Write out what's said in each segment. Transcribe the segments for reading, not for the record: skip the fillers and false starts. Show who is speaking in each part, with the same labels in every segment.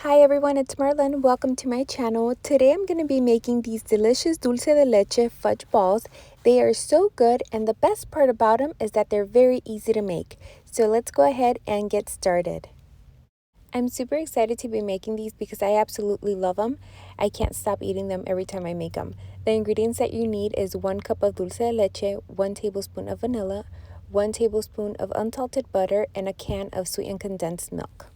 Speaker 1: Hi everyone, it's Marlen. Welcome to my channel. Today I'm going to be making these delicious dulce de leche fudge balls. They are so good, and the best part about them is that they're very easy to make. So let's go ahead and get started. I'm super excited to be making these because I absolutely love them. I can't stop eating them every time I make them. The ingredients that you need is 1 cup of dulce de leche, 1 tablespoon of vanilla, 1 tablespoon of unsalted butter, and a can of sweetened condensed milk.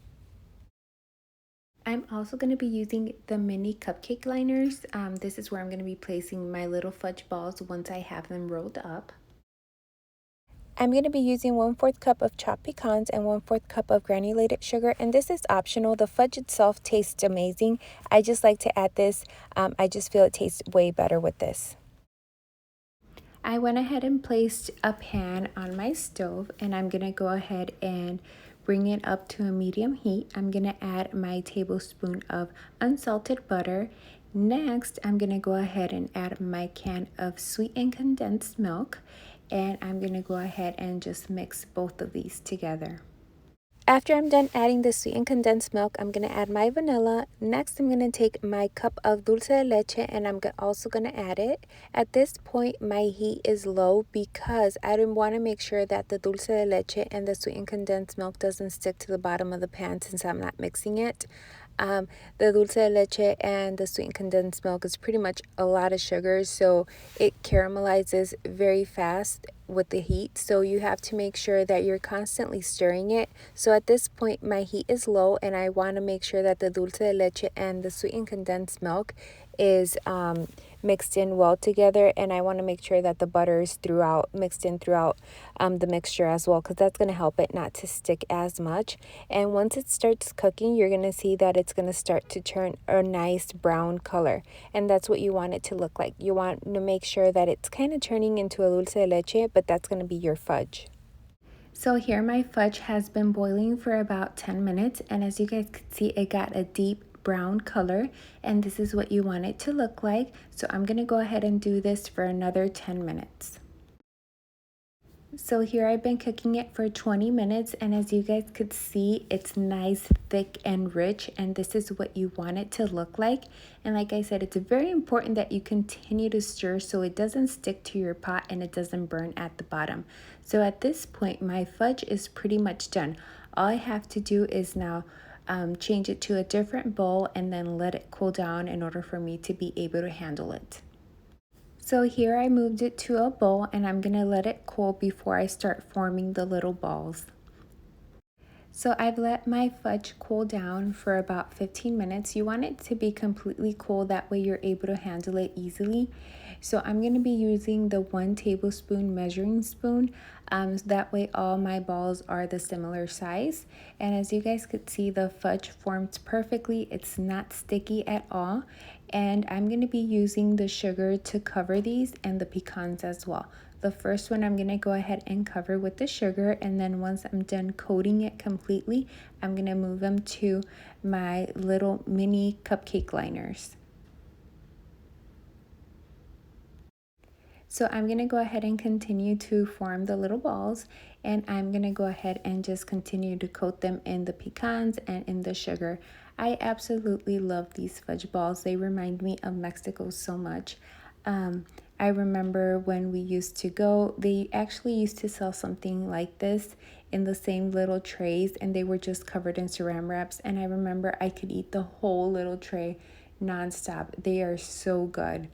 Speaker 1: I'm also going to be using the mini cupcake liners. This is where I'm going to be placing my little fudge balls once I have them rolled up. I'm going to be using 1/4 cup of chopped pecans and 1/4 cup of granulated sugar, and this is optional. The fudge itself tastes amazing. I just like to add this. I just feel it tastes way better with this. I went ahead and placed a pan on my stove, and I'm going to go ahead and bring it up to a medium heat. I'm going to add my tablespoon of unsalted butter. Next, I'm going to go ahead and add my can of sweetened condensed milk, and I'm going to go ahead and just mix both of these together. After I'm done adding the sweetened condensed milk, I'm going to add my vanilla. Next, I'm going to take my cup of dulce de leche and I'm also going to add it. At this point, my heat is low because I want to make sure that the dulce de leche and the sweetened condensed milk doesn't stick to the bottom of the pan since I'm not mixing it. The dulce de leche and the sweetened condensed milk is pretty much a lot of sugar, so it caramelizes very fast with the heat. So you have to make sure that you're constantly stirring it. So at this point, my heat is low, and I want to make sure that the dulce de leche and the sweetened condensed milk is mixed in well together, and I want to make sure that the butter is mixed in throughout the mixture as well, because that's going to help it not to stick as much. And once it starts cooking, you're going to see that it's going to start to turn a nice brown color, and that's what you want it to look like. You want to make sure that it's kind of turning into a dulce de leche, but that's going to be your fudge. So here my fudge has been boiling for about 10 minutes, and as you guys can see, it got a deep brown color, and this is what you want it to look like. So I'm going to go ahead and do this for another 10 minutes. So here I've been cooking it for 20 minutes, and as you guys could see, it's nice, thick, and rich, and this is what you want it to look like. And like I said, it's very important that you continue to stir so it doesn't stick to your pot and it doesn't burn at the bottom. So at this point, my fudge is pretty much done. All I have to do is now change it to a different bowl and then let it cool down in order for me to be able to handle it. So here I moved it to a bowl, and I'm going to let it cool before I start forming the little balls. So I've let my fudge cool down for about 15 minutes. You want it to be completely cool, that way you're able to handle it easily. So I'm going to be using the 1 tablespoon measuring spoon. That way all my balls are the similar size. And as you guys could see, the fudge forms perfectly. It's not sticky at all. And I'm going to be using the sugar to cover these and the pecans as well. The first one I'm going to go ahead and cover with the sugar, and then once I'm done coating it completely, I'm going to move them to my little mini cupcake liners. So I'm going to go ahead and continue to form the little balls, and I'm going to go ahead and just continue to coat them in the pecans and in the sugar. I absolutely love these fudge balls. They remind me of Mexico so much. I remember when we used to go, they actually used to sell something like this in the same little trays, and they were just covered in saran wraps, and I remember I could eat the whole little tray nonstop. They are so good.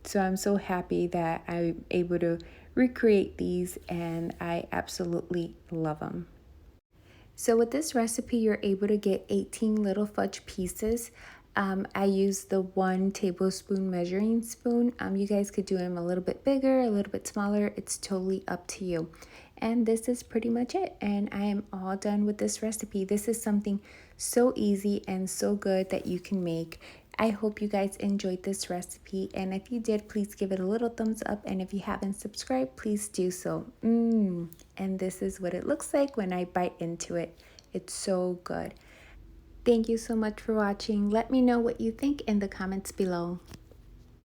Speaker 1: So I'm so happy that I'm able to recreate these, and I absolutely love them. So with this recipe, you're able to get 18 little fudge pieces. I use the 1 tablespoon measuring spoon. You guys could do them a little bit bigger, a little bit smaller. It's totally up to you. And this is pretty much it. And I am all done with this recipe. This is something so easy and so good that you can make. I hope you guys enjoyed this recipe, and if you did, please give it a little thumbs up, and if you haven't subscribed, please do so. And this is what it looks like when I bite into it. It's so good. Thank you so much for watching. Let me know what you think in the comments below.